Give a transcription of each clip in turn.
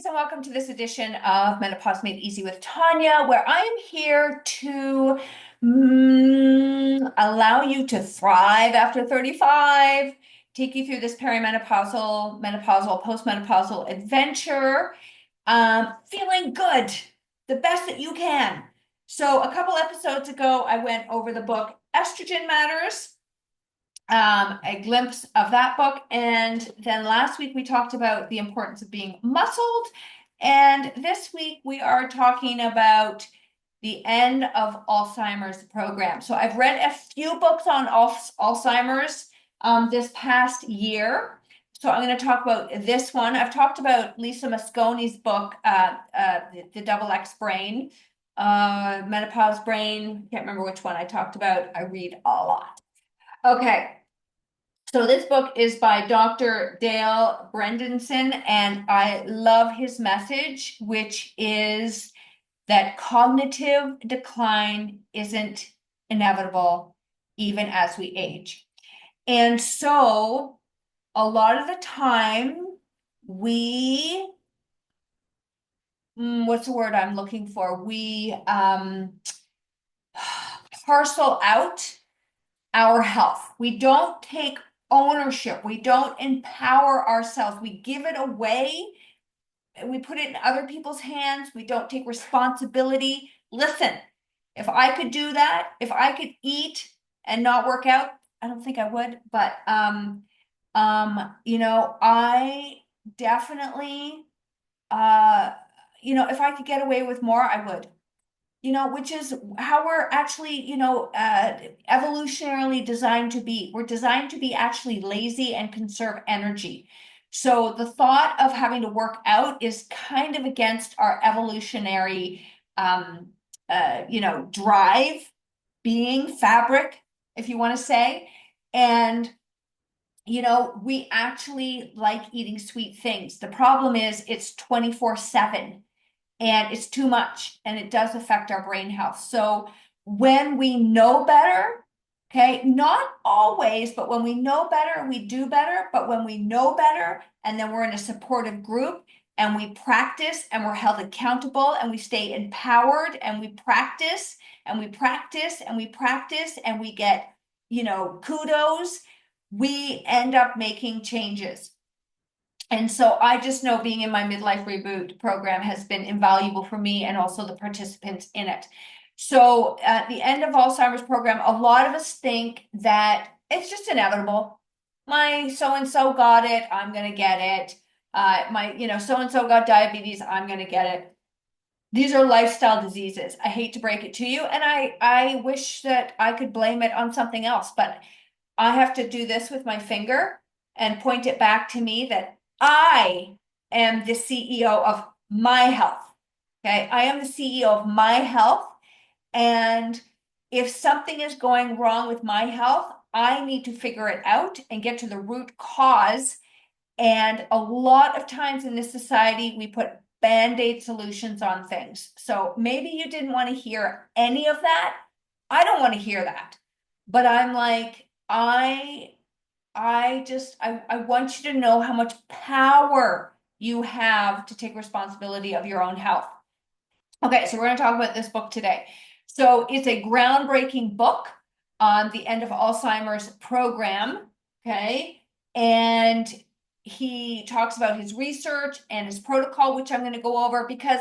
And welcome to this edition of Menopause Made Easy with Tanya, where I am here to allow you to thrive after 35, take you through this perimenopausal, menopausal, postmenopausal adventure, feeling good, the best that you can. So a couple episodes ago, I went over the book Estrogen Matters, a glimpse of that book. And then last week we talked about the importance of being muscled. And this week we are talking about the End of Alzheimer's program. So I've read a few books on Alzheimer's this past year. So I'm going to talk about this one. I've talked about Lisa Mosconi's book, The Double X Brain, Menopause Brain. Can't remember which one I talked about. I read a lot. Okay. So this book is by Dr. Dale Bredesen, and I love his message, which is that cognitive decline isn't inevitable even as we age. And so a lot of the time we, what's the word I'm looking for? We parcel out our health. We don't take ownership. We don't empower ourselves. We give it away and we put it in other people's hands. We don't take responsibility. Listen, if I could do that, if I could eat and not work out, I don't think I would, but I definitely if I could get away with more, I would. Which is how we're actually, evolutionarily designed to be. We're designed to be actually lazy and conserve energy. So the thought of having to work out is kind of against our evolutionary, drive, being fabric, if you want to say. And, we actually like eating sweet things. The problem is it's 24/7. And it's too much, and it does affect our brain health. So when we know better, okay, not always, but when we know better, we do better. But when we know better, and then we're in a supportive group, and we practice, and we're held accountable, and we stay empowered, and we practice, and we practice, and we practice, and we get, kudos, we end up making changes. And so I just know being in my midlife reboot program has been invaluable for me and also the participants in it. So at the End of Alzheimer's program, a lot of us think that it's just inevitable. My so-and-so got it, I'm going to get it. So-and-so got diabetes, I'm going to get it. These are lifestyle diseases. I hate to break it to you. And I wish that I could blame it on something else, but I have to do this with my finger and point it back to me that I am the CEO of my health. Okay. I am the CEO of my health. And if something is going wrong with my health, I need to figure it out and get to the root cause. And a lot of times in this society, we put band-aid solutions on things. So maybe you didn't want to hear any of that. I don't want to hear that. But I'm like, I want you to know how much power you have to take responsibility of your own health. Okay, so we're going to talk about this book today. So it's a groundbreaking book on the End of Alzheimer's program. Okay, and he talks about his research and his protocol, which I'm going to go over because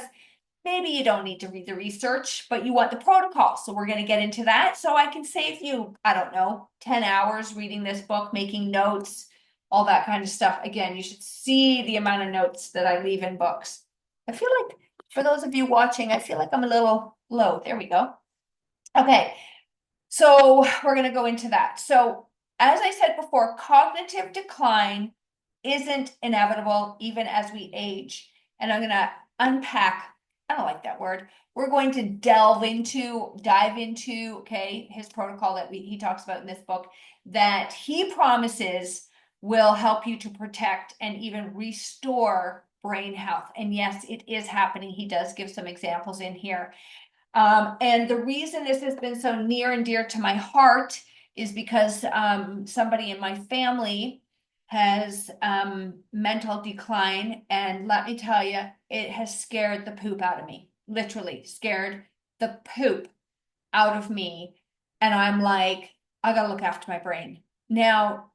maybe you don't need to read the research, but you want the protocol. So we're going to get into that. So I can save you, I don't know, 10 hours reading this book, making notes, all that kind of stuff. Again, you should see the amount of notes that I leave in books. I feel like for those of you watching, I feel like I'm a little low. There we go. Okay. So we're going to go into that. So as I said before, cognitive decline isn't inevitable even as we age. And I'm going to unpack, I don't like that word. We're going to dive into, okay, his protocol that he talks about in this book that he promises will help you to protect and even restore brain health. And yes, it is happening. He does give some examples in here. And the reason this has been so near and dear to my heart is because somebody in my family has mental decline, and let me tell you, it has scared the poop out of me. Literally scared the poop out of me. And I'm like, I gotta look after my brain. Now,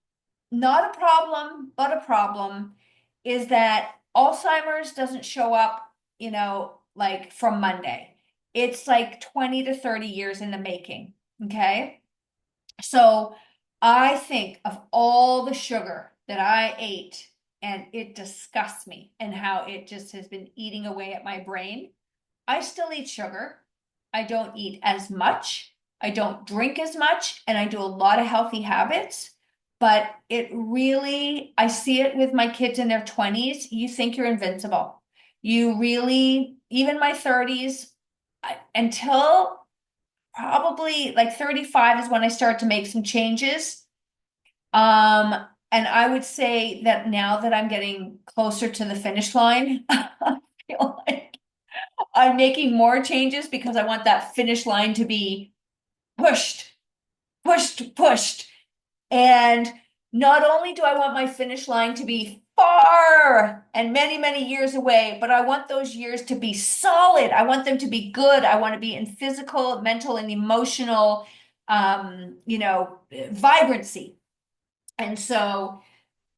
not a problem, but a problem is that Alzheimer's doesn't show up, like from Monday. It's like 20 to 30 years in the making. Okay. So I think of all the sugar that I ate, and it disgusts me and how it just has been eating away at my brain. I still eat sugar. I don't eat as much. I don't drink as much, and I do a lot of healthy habits. But it really, I see it with my kids in their 20s. You think you're invincible. You really, even my 30s, until probably like 35 is when I start to make some changes. And I would say that now that I'm getting closer to the finish line, I feel like I'm making more changes because I want that finish line to be pushed, pushed, pushed. And not only do I want my finish line to be far and many, many years away, but I want those years to be solid. I want them to be good. I want to be in physical, mental, and emotional, vibrancy. And so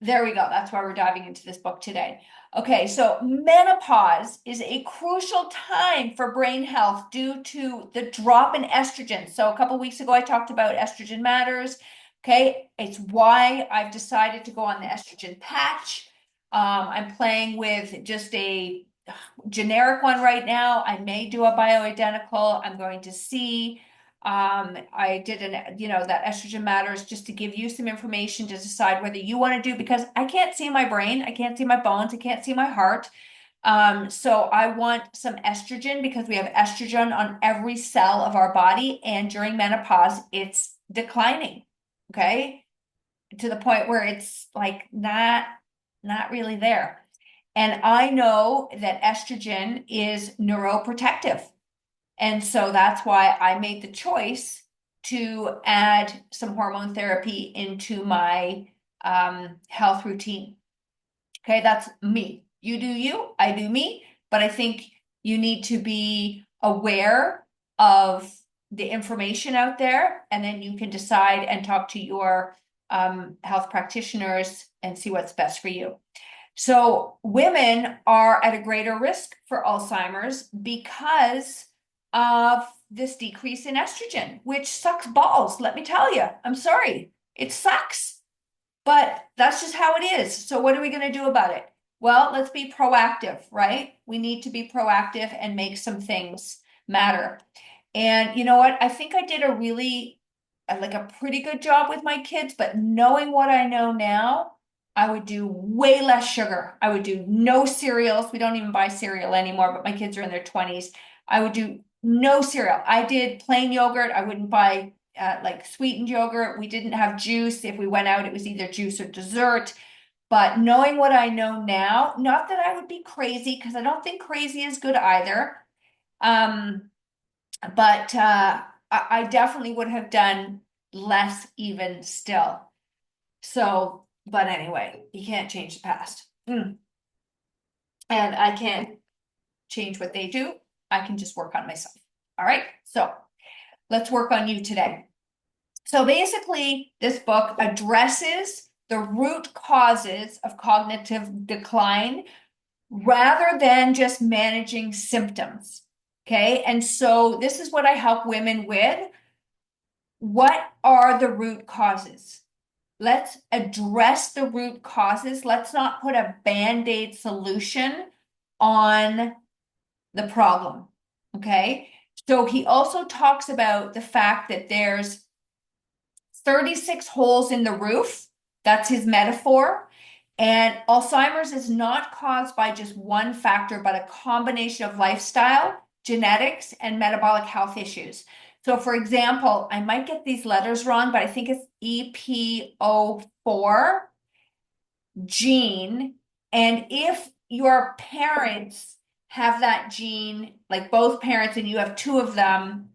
there we go. That's why we're diving into this book today. Okay, so menopause is a crucial time for brain health due to the drop in estrogen. So a couple weeks ago, I talked about estrogen matters. Okay, it's why I've decided to go on the estrogen patch. I'm playing with just a generic one right now. I may do a bioidentical. I'm going to see. I did that estrogen matters just to give you some information to decide whether you want to do, because I can't see my brain, I can't see my bones, I can't see my heart. So I want some estrogen because we have estrogen on every cell of our body, and during menopause, it's declining. Okay. To the point where it's like not really there. And I know that estrogen is neuroprotective. And so that's why I made the choice to add some hormone therapy into my health routine. Okay, that's me. You do you, I do me. But I think you need to be aware of the information out there, and then you can decide and talk to your health practitioners and see what's best for you. So women are at a greater risk for Alzheimer's because of this decrease in estrogen, which sucks balls. Let me tell you, I'm sorry, it sucks, but that's just how it is. So what are we going to do about it? Well, let's be proactive, right? We need to be proactive and make some things matter. And you know what? I think I did a pretty good job with my kids, but knowing what I know now, I would do way less sugar. I would do no cereals. We don't even buy cereal anymore, but my kids are in their 20s. I would do no cereal. I did plain yogurt. I wouldn't buy like sweetened yogurt. We didn't have juice. If we went out, it was either juice or dessert. But knowing what I know now, not that I would be crazy, because I don't think crazy is good either. But I definitely would have done less even still. So, but anyway, you can't change the past. And I can't change what they do. I can just work on myself. All right. So let's work on you today. So basically, this book addresses the root causes of cognitive decline rather than just managing symptoms. Okay. And so this is what I help women with. What are the root causes? Let's address the root causes. Let's not put a Band-Aid solution on the problem. Okay. So he also talks about the fact that there's 36 holes in the roof. That's his metaphor. And Alzheimer's is not caused by just one factor, but a combination of lifestyle, genetics, and metabolic health issues. So for example, I might get these letters wrong, but I think it's EPO4 gene. And if your parents have that gene, like both parents, and you have two of them,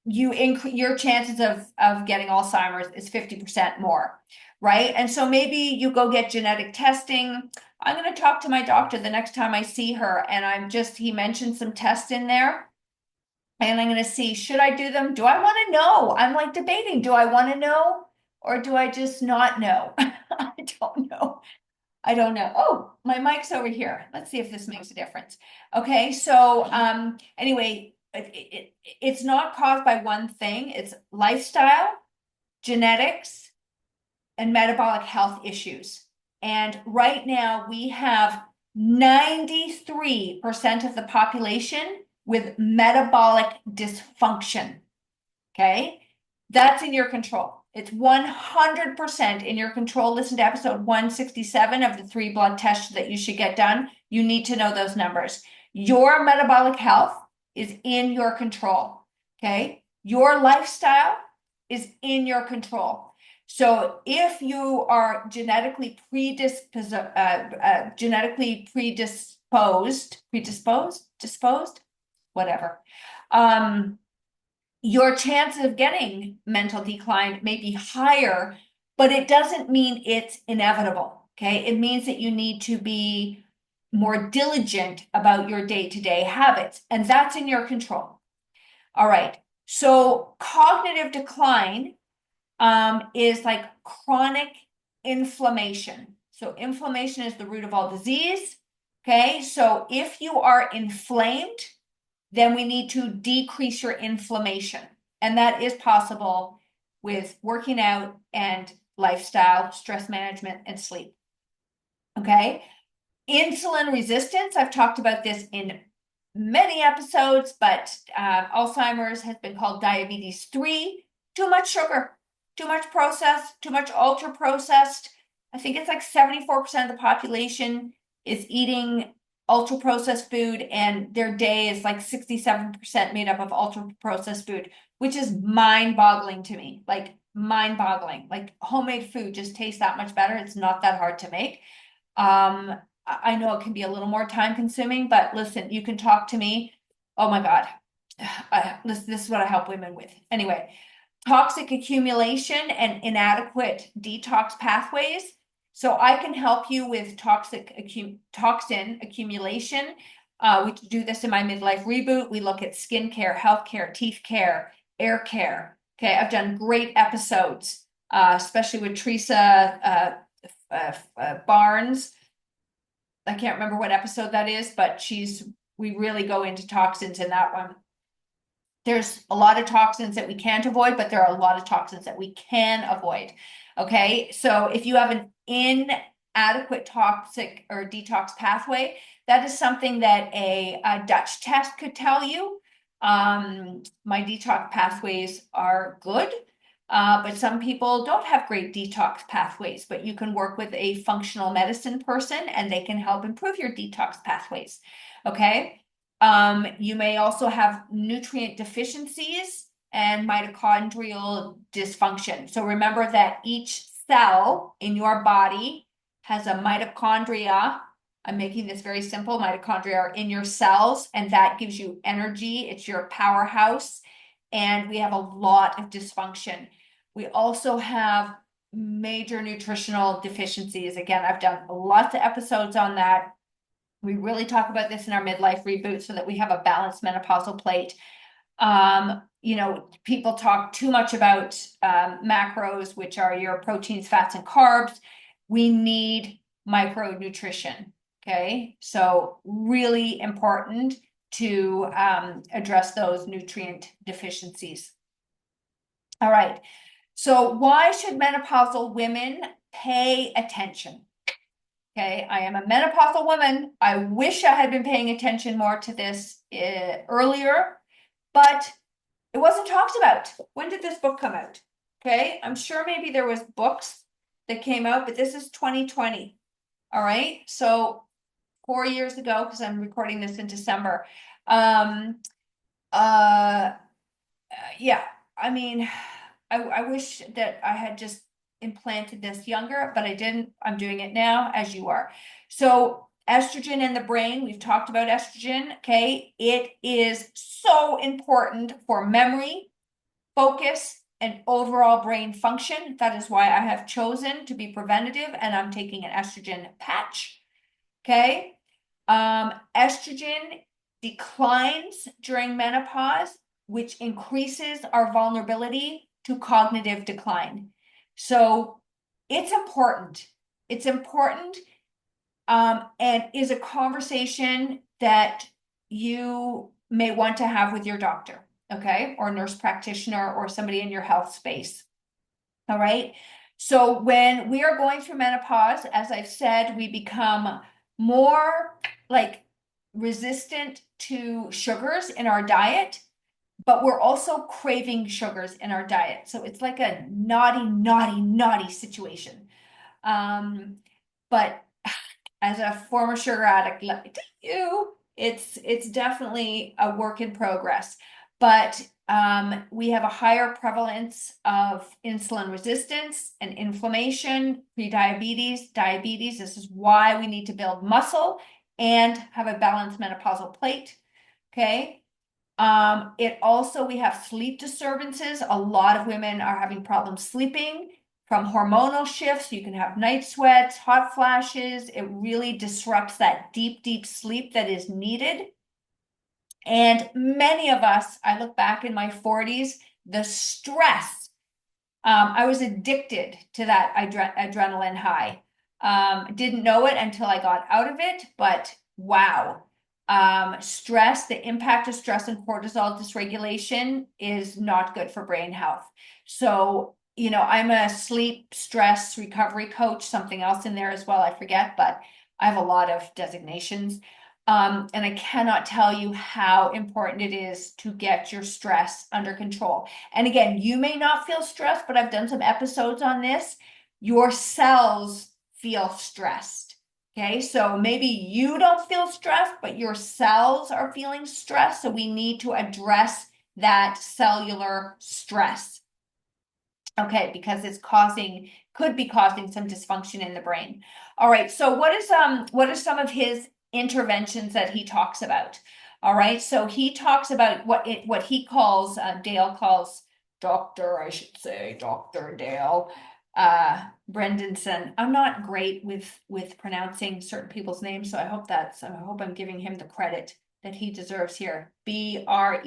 your chances of getting Alzheimer's is 50% more. right? And so maybe you go get genetic testing. I'm going to talk to my doctor the next time I see her, and he mentioned some tests in there. And I'm going to see, should I do them? Do I want to know? I'm like debating, do I want to know or do I just not know? I don't know. I don't know. Oh, my mic's over here. Let's see if this makes a difference. Okay, so anyway, it's not caused by one thing. It's lifestyle, genetics, and metabolic health issues. And right now we have 93% of the population with metabolic dysfunction. Okay, that's in your control. It's 100% in your control. Listen to episode 167 of the 3 blood tests that you should get done. You need to know those numbers. Your metabolic health is in your control. Okay, your lifestyle is in your control. So if you are genetically predisposed, whatever, your chance of getting mental decline may be higher, but it doesn't mean it's inevitable. Okay, it means that you need to be more diligent about your day-to-day habits, and that's in your control. All right, so cognitive decline is like chronic inflammation. So inflammation is the root of all disease. Okay, so if you are inflamed, then we need to decrease your inflammation. And that is possible with working out and lifestyle, stress management, and sleep. Okay, insulin resistance. I've talked about this in many episodes, but Alzheimer's has been called diabetes 3. Too much sugar, too much processed, too much ultra processed. I think it's like 74% of the population is eating ultra processed food, and their day is like 67% made up of ultra processed food, which is mind boggling to me. Like mind boggling. Like homemade food just tastes that much better. It's not that hard to make. I know it can be a little more time consuming, but listen, you can talk to me. Oh my God. This is what I help women with. Anyway, toxic accumulation and inadequate detox pathways. So I can help you with toxin accumulation. We do this in my midlife reboot. We look at skincare, healthcare, teeth care, air care. Okay, I've done great episodes, especially with Teresa Barnes. I can't remember what episode that is, but we really go into toxins in that one. There's a lot of toxins that we can't avoid, but there are a lot of toxins that we can avoid. Okay, so if you have an inadequate toxic or detox pathway, that is something that a Dutch test could tell you. My detox pathways are good, but some people don't have great detox pathways, but you can work with a functional medicine person and they can help improve your detox pathways. Okay. You may also have nutrient deficiencies and mitochondrial dysfunction. So remember that each cell in your body has a mitochondria. I'm making this very simple. Mitochondria are in your cells, and that gives you energy. It's your powerhouse. And we have a lot of dysfunction. We also have major nutritional deficiencies. Again, I've done lots of episodes on that. We really talk about this in our midlife reboot so that we have a balanced menopausal plate. People talk too much about macros, which are your proteins, fats, and carbs. We need micronutrition. Okay, so really important to address those nutrient deficiencies. All right, so why should menopausal women pay attention? Okay, I am a menopausal woman. I wish I had been paying attention more to this earlier, but it wasn't talked about. When did this book come out? Okay, I'm sure maybe there was books that came out, but this is 2020. All right, so 4 years ago, because I'm recording this in December. Yeah, I mean, I wish that I had just implanted this younger, but I didn't. I'm doing it now, as you are. So estrogen in the brain, we've talked about estrogen. Okay, it is so important for memory, focus, and overall brain function. That is why I have chosen to be preventative, and I'm taking an estrogen patch. Okay. Estrogen declines during menopause, which increases our vulnerability to cognitive decline. So it's important. It's important, and is a conversation that you may want to have with your doctor, okay, or nurse practitioner or somebody in your health space. All right. So when we are going through menopause, as I've said, we become more like resistant to sugars in our diet, but we're also craving sugars in our diet. So it's like a naughty situation. But as a former sugar addict, let me tell you, it's definitely a work in progress. But we have a higher prevalence of insulin resistance and inflammation, prediabetes, diabetes. This is why we need to build muscle and have a balanced menopausal plate. Okay. It also, we have sleep disturbances. A lot of women are having problems sleeping from hormonal shifts. You can have night sweats, hot flashes. It really disrupts that deep sleep that is needed. And many of us, I look back in my 40s, the stress, I was addicted to that adrenaline high. Didn't know it until I got out of it, but wow. Stress, the impact of stress and cortisol dysregulation is not good for brain health. So, I'm a sleep stress recovery coach, something else in there as well, I forget, but I have a lot of designations. And I cannot tell you how important it is to get your stress under control. And again, you may not feel stressed, but I've done some episodes on this. Your cells feel stressed. Okay, so maybe you don't feel stressed, but your cells are feeling stressed. So we need to address that cellular stress. Okay, because it's could be causing some dysfunction in the brain. All right, so what are some of his interventions that he talks about? All right, so he talks about what he calls, Dale calls, Dr. I should say, Dr. Dale, Bredesen. I'm not great with pronouncing certain people's names, so I hope I'm giving him the credit that he deserves here. Bredesen.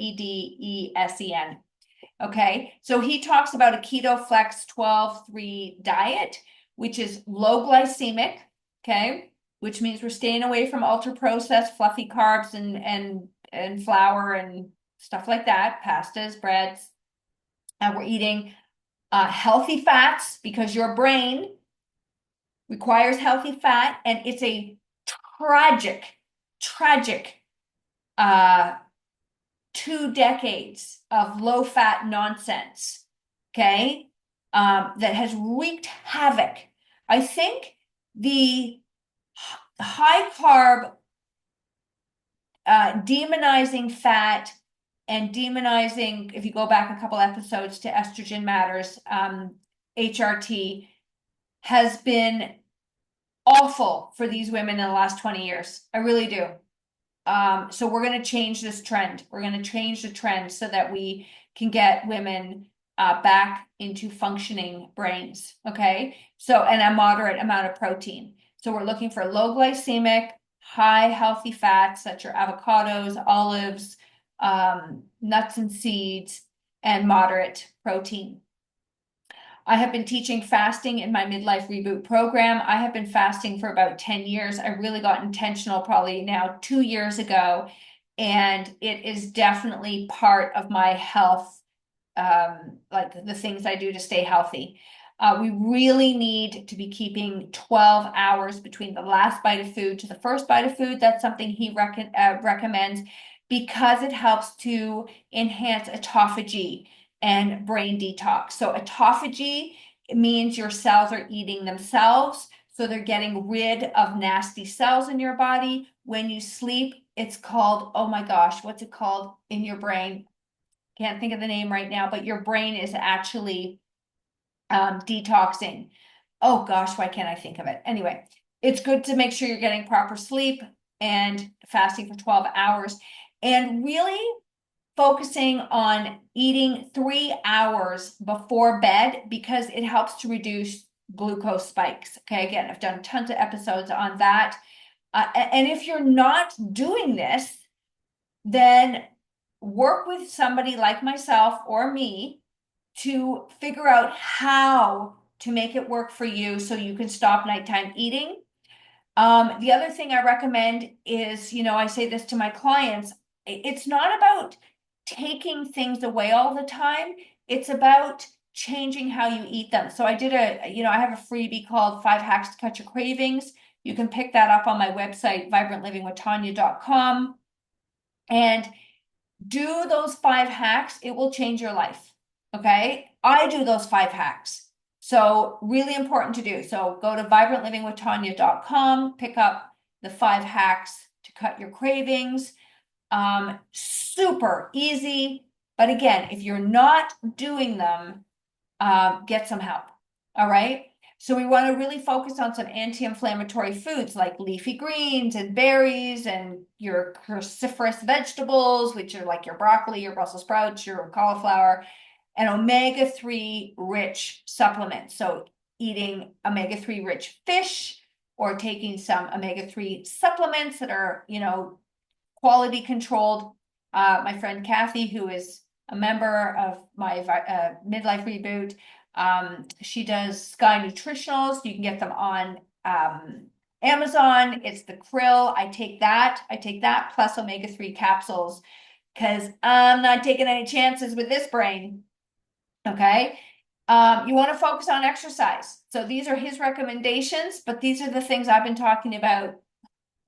Okay, so he talks about a keto flex 12-3 diet, which is low glycemic, okay, which means we're staying away from ultra processed fluffy carbs and flour and stuff like that, pastas, breads. And we're eating healthy fats because your brain requires healthy fat, and it's a tragic 2 decades of low fat nonsense, okay, that has wreaked havoc. I think the high carb, demonizing fat and demonizing, if you go back a couple episodes to Estrogen Matters, HRT, has been awful for these women in the last 20 years. I really do. So we're going to change this trend. We're going to change the trend so that we can get women back into functioning brains. Okay. So, and a moderate amount of protein. So we're looking for low glycemic, high healthy fats, such as avocados, olives, nuts and seeds, and moderate protein. I have been teaching fasting in my midlife reboot program. I have been fasting for about 10 years. I really got intentional probably now 2 years ago, and it is definitely part of my health, like the things I do to stay healthy. We really need to be keeping 12 hours between the last bite of food to the first bite of food. That's something he recommends because it helps to enhance autophagy and brain detox. So autophagy means your cells are eating themselves. So they're getting rid of nasty cells in your body. When you sleep, it's called, oh my gosh, what's it called in your brain? Can't think of the name right now, but your brain is actually detoxing. Oh gosh, why can't I think of it? Anyway, it's good to make sure you're getting proper sleep and fasting for 12 hours. And really, focusing on eating 3 hours before bed because it helps to reduce glucose spikes. Okay, again, I've done tons of episodes on that. And if you're not doing this, then work with somebody like myself or me to figure out how to make it work for you so you can stop nighttime eating. The other thing I recommend is, I say this to my clients, it's not about taking things away all the time. It's about changing how you eat them. So I have a freebie called 5 Hacks to Cut Your Cravings. You can pick that up on my website, vibrantlivingwithtanya.com, and do those 5 hacks. It will change your life. Okay. I do those 5 hacks. So really important to do. So go to vibrantlivingwithtanya.com, pick up the 5 hacks to cut your cravings. Super easy. But again, if you're not doing them, get some help. All right. So we want to really focus on some anti-inflammatory foods like leafy greens and berries and your cruciferous vegetables, which are like your broccoli, your Brussels sprouts, your cauliflower, and omega-3 rich supplements. So eating omega-3 rich fish or taking some omega-3 supplements that are, quality controlled. My friend Kathy, who is a member of my Midlife Reboot, she does Sky Nutritionals. You can get them on Amazon. It's the krill. I take that plus omega-3 capsules because I'm not taking any chances with this brain. Okay. You want to focus on exercise. So these are his recommendations, but these are the things I've been talking about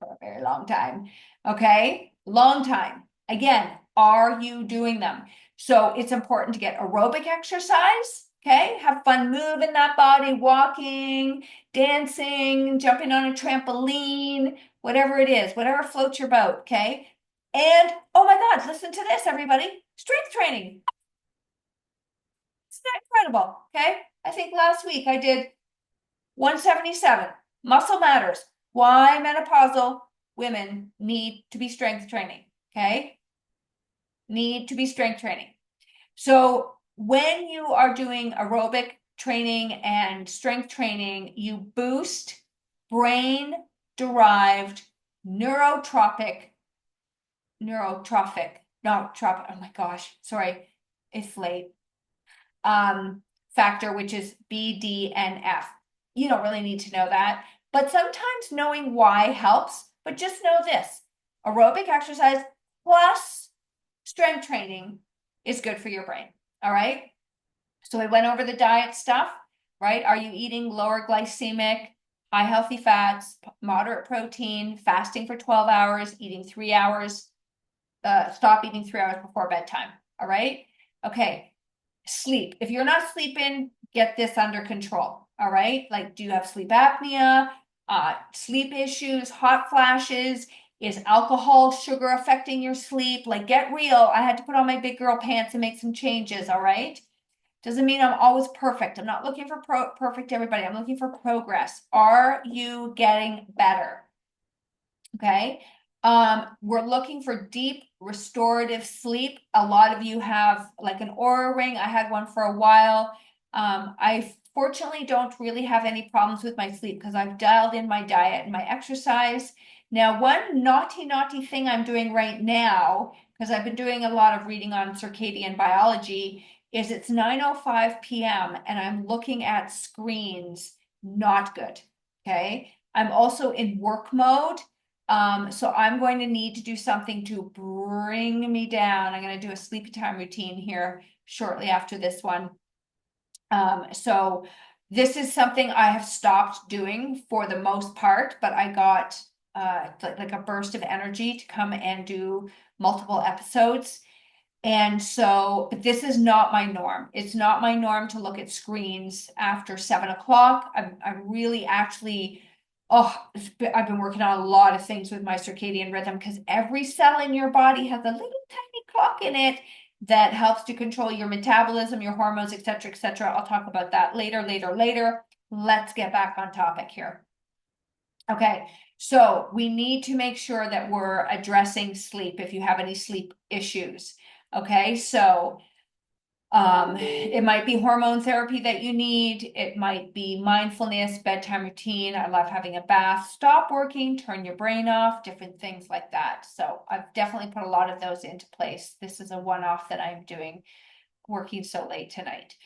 for a very long time. Okay. Long time. Again, are you doing them? So it's important to get aerobic exercise. Okay. Have fun moving that body, walking, dancing, jumping on a trampoline, whatever it is, whatever floats your boat. Okay. And oh my God, listen to this, everybody. Strength training. Isn't that incredible? Okay. I think last week I did 177. Muscle matters. Why menopausal women need to be strength training. Okay. Need to be strength training. So when you are doing aerobic training and strength training, you boost brain derived neurotrophic, oh my gosh, sorry, it's late. Factor, which is BDNF. You don't really need to know that, but sometimes knowing why helps. But just know this: aerobic exercise plus strength training is good for your brain. All right. So we went over the diet stuff, right? Are you eating lower glycemic, high healthy fats, moderate protein, fasting for 12 hours, eating 3 hours, stop eating 3 hours before bedtime. All right. Okay. Sleep. If you're not sleeping, get this under control. All right. Like, do you have sleep apnea, sleep issues, hot flashes? Is alcohol, sugar affecting your sleep? Like, get real. I had to put on my big girl pants and make some changes. All right. Doesn't mean I'm always perfect. I'm not looking for perfect everybody. I'm looking for progress. Are you getting better? Okay. We're looking for deep restorative sleep. A lot of you have like an Aura ring. I had one for a while. I fortunately don't really have any problems with my sleep because I've dialed in my diet and my exercise. Now, one naughty thing I'm doing right now, because I've been doing a lot of reading on circadian biology, is it's 9:05 p.m. and I'm looking at screens. Not good. Okay. I'm also in work mode. So I'm going to need to do something to bring me down. I'm going to do a sleepy time routine here shortly after this one. So this is something I have stopped doing for the most part, but I got like a burst of energy to come and do multiple episodes. And so, but this is not my norm. It's not my norm to look at screens after 7 o'clock. I'm really actually, I've been working on a lot of things with my circadian rhythm because every cell in your body has a little tiny clock in it that helps to control your metabolism, your hormones, etc., etc. I'll talk about that later. Let's get back on topic here. Okay, so we need to make sure that we're addressing sleep if you have any sleep issues. Okay, so it might be hormone therapy that you need. It might be mindfulness, bedtime routine. I love having a bath. Stop working, turn your brain off, different things like that. So I've definitely put a lot of those into place. This is a one-off that I'm doing, working so late tonight.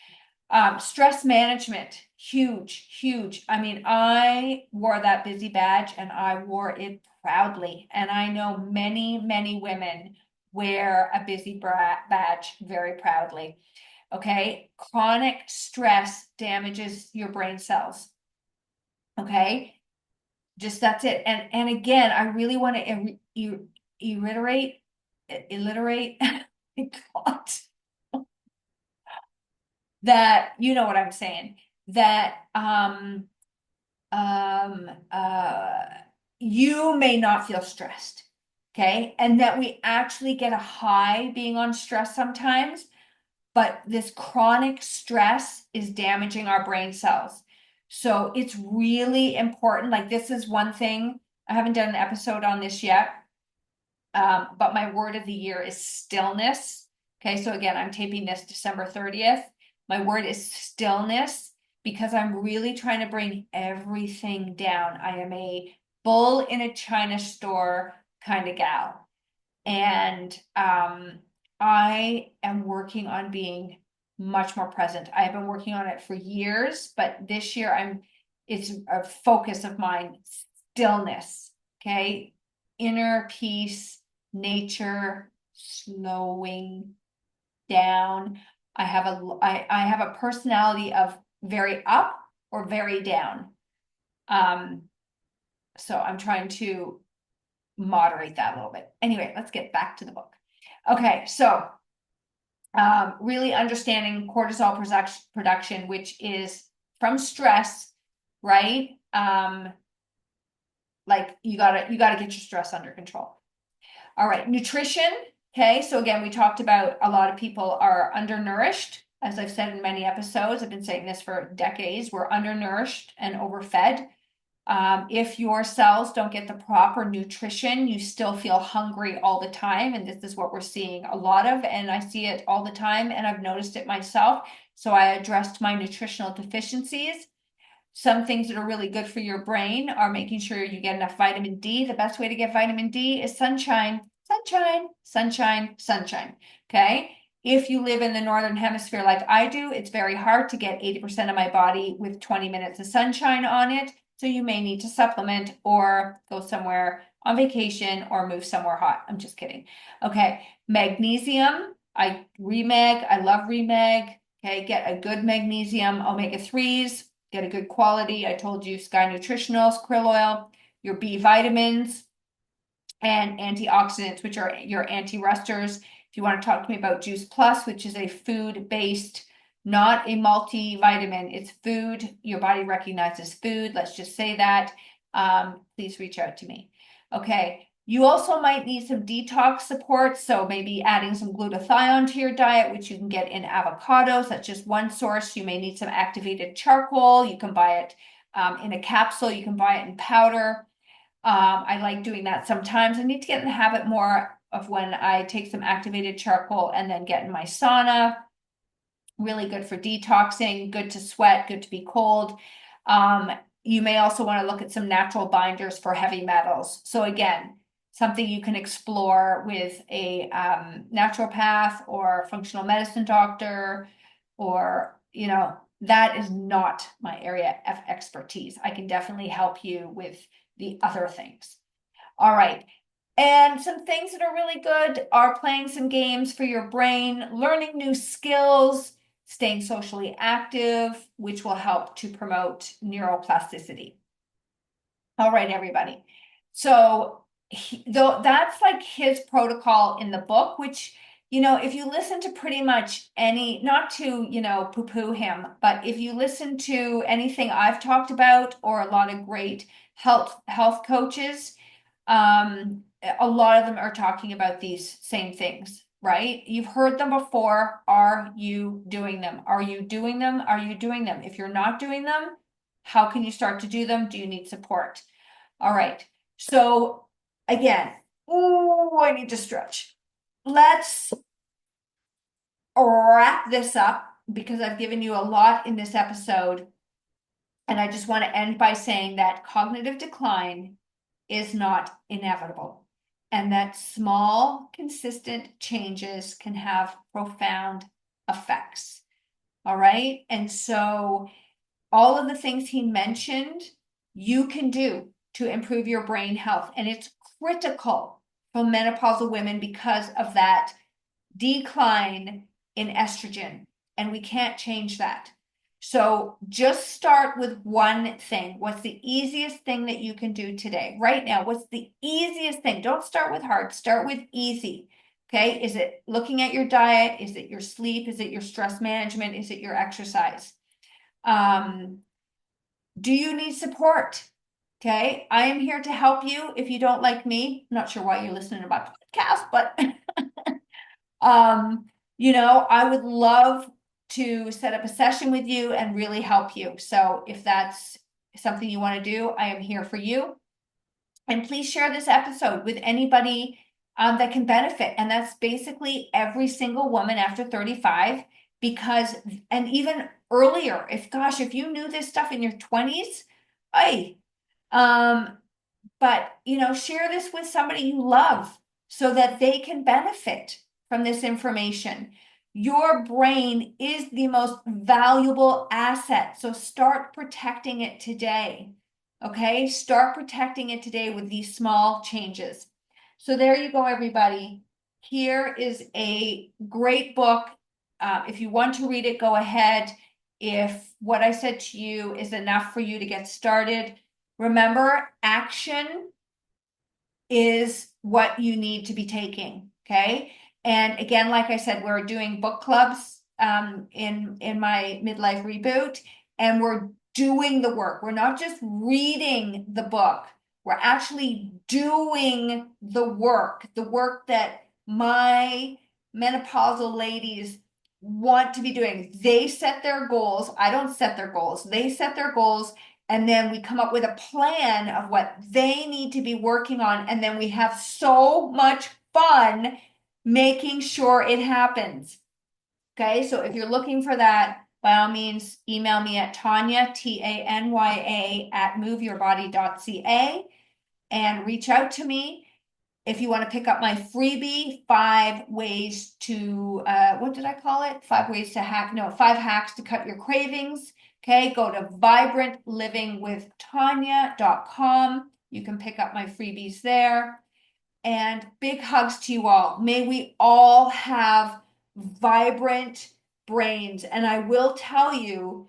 Stress management, huge, huge. I mean, I wore that busy badge and I wore it proudly. And I know many, many women wear a busy badge very proudly. Okay. Chronic stress damages your brain cells. Okay. Just that's it. And again, I really want to alliterate God, that, you know what I'm saying, that um, uh, you may not feel stressed. Okay. And that we actually get a high being on stress sometimes, but this chronic stress is damaging our brain cells. So it's really important. Like, this is one thing, I haven't done an episode on this yet. But my word of the year is stillness. Okay, so again, I'm taping this December 30th. My word is stillness, because I'm really trying to bring everything down. I am a bull in a china store kind of gal. And I am working on being much more present. I have been working on it for years, but this year it's a focus of mine, stillness. Okay, inner peace, nature, slowing down. I have a personality of very up or very down. So I'm trying to moderate that a little bit. Anyway, let's get back to the book. Okay, so really understanding cortisol production, which is from stress, right? Like, you gotta get your stress under control. All right, nutrition. Okay, so again, we talked about a lot of people are undernourished. As I've said in many episodes, I've been saying this for decades, we're undernourished and overfed. If your cells don't get the proper nutrition, you still feel hungry all the time. And this is what we're seeing a lot of, and I see it all the time, and I've noticed it myself. So I addressed my nutritional deficiencies. Some things that are really good for your brain are making sure you get enough vitamin D. The best way to get vitamin D is sunshine, sunshine, sunshine, sunshine. Okay. If you live in the Northern Hemisphere like I do, it's very hard to get 80% of my body with 20 minutes of sunshine on it. So you may need to supplement or go somewhere on vacation or move somewhere hot. I'm just kidding. Okay. Magnesium. I love Remag. Okay. Get a good magnesium, omega-3s. Get a good quality. I told you Sky Nutritionals, krill oil, your B vitamins, and antioxidants, which are your anti-rusters. If you want to talk to me about Juice Plus, which is a food-based, not a multivitamin, it's food. Your body recognizes food. Let's just say that. Please reach out to me. Okay. You also might need some detox support, so maybe adding some glutathione to your diet, which you can get in avocados. That's just one source. You may need some activated charcoal. You can buy it in a capsule. You can buy it in powder. I like doing that sometimes. I need to get in the habit more of when I take some activated charcoal and then get in my sauna. Really good for detoxing, good to sweat, good to be cold. You may also want to look at some natural binders for heavy metals. So again, something you can explore with a naturopath or functional medicine doctor, or, that is not my area of expertise. I can definitely help you with the other things. All right. And some things that are really good are playing some games for your brain, learning new skills, staying socially active, which will help to promote neuroplasticity. All right, everybody. So that's like his protocol in the book, which, if you listen to pretty much not to, poo-poo him, but if you listen to anything I've talked about, or a lot of great health coaches, a lot of them are talking about these same things, right? You've heard them before. Are you doing them? Are you doing them? Are you doing them? If you're not doing them, how can you start to do them? Do you need support? All right. So again, I need to stretch. Let's wrap this up because I've given you a lot in this episode. And I just want to end by saying that cognitive decline is not inevitable, and that small, consistent changes can have profound effects. All right. And so, all of the things he mentioned, you can do to improve your brain health. And it's critical for menopausal women because of that decline in estrogen. And we can't change that. So just start with one thing. What's the easiest thing that you can do today? Right now, what's the easiest thing? Don't start with hard, start with easy. Okay. Is it looking at your diet? Is it your sleep? Is it your stress management? Is it your exercise? Do you need support? Okay. I am here to help you. If you don't like me, I'm not sure why you're listening to my podcast, but I would love to set up a session with you and really help you. So if that's something you want to do, I am here for you. And please share this episode with anybody that can benefit. And that's basically every single woman after 35, because, and even earlier, if you knew this stuff in your 20s, but share this with somebody you love so that they can benefit from this information. Your brain is the most valuable asset, so start protecting it today. Okay, start protecting it today with these small changes. So there you go, everybody. Here is a great book. If you want to read it, go ahead. If what I said to you is enough for you to get started, remember, action is what you need to be taking, okay? And again, like I said, we're doing book clubs in my midlife reboot, and we're doing the work. We're not just reading the book. We're actually doing the work that my menopausal ladies want to be doing. They set their goals. I don't set their goals. They set their goals, and then we come up with a plan of what they need to be working on. And then we have so much fun making sure it happens. Okay, so if you're looking for that, by all means, email me at Tanya, Tanya, at moveyourbody.ca, and reach out to me. If you want to pick up my freebie, 5 ways to, what did I call it? 5 ways to hack, no, 5 hacks to cut your cravings. Okay, go to vibrantlivingwithtanya.com. You can pick up my freebies there. And big hugs to you all. May we all have vibrant brains. And I will tell you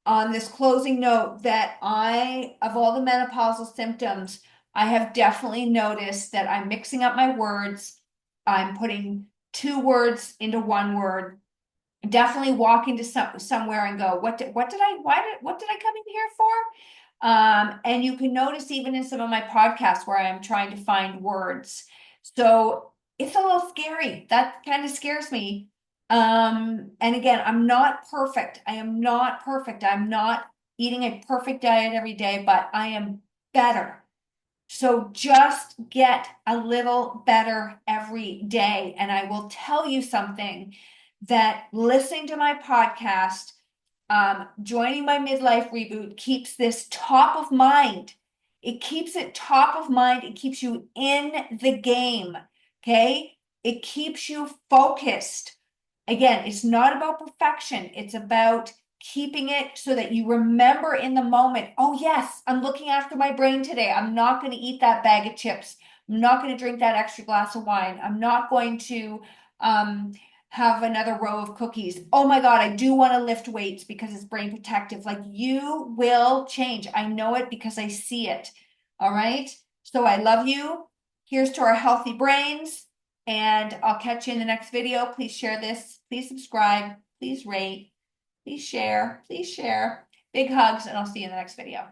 on this closing note that of all the menopausal symptoms, I have definitely noticed that I'm mixing up my words. I'm putting 2 words into 1 word. Definitely walk into somewhere and go, what did I come in here for? And you can notice even in some of my podcasts where I'm trying to find words. So it's a little scary. That kind of scares me. And again, I'm not perfect. I am not perfect. I'm not eating a perfect diet every day, but I am better. So just get a little better every day. And I will tell you something, that listening to my podcast, joining my midlife reboot keeps this top of mind. It keeps it top of mind. It keeps you in the game. Okay. It keeps you focused. Again, it's not about perfection. It's about keeping it so that you remember in the moment, oh yes, I'm looking after my brain today. I'm not going to eat that bag of chips. I'm not going to drink that extra glass of wine. I'm not going to have another row of cookies. Oh my God, I do want to lift weights because it's brain protective. Like, you will change. I know it because I see it. All right. So I love you. Here's to our healthy brains, and I'll catch you in the next video. Please share this. Please subscribe. Please rate. Please share. Please share. Big hugs, and I'll see you in the next video.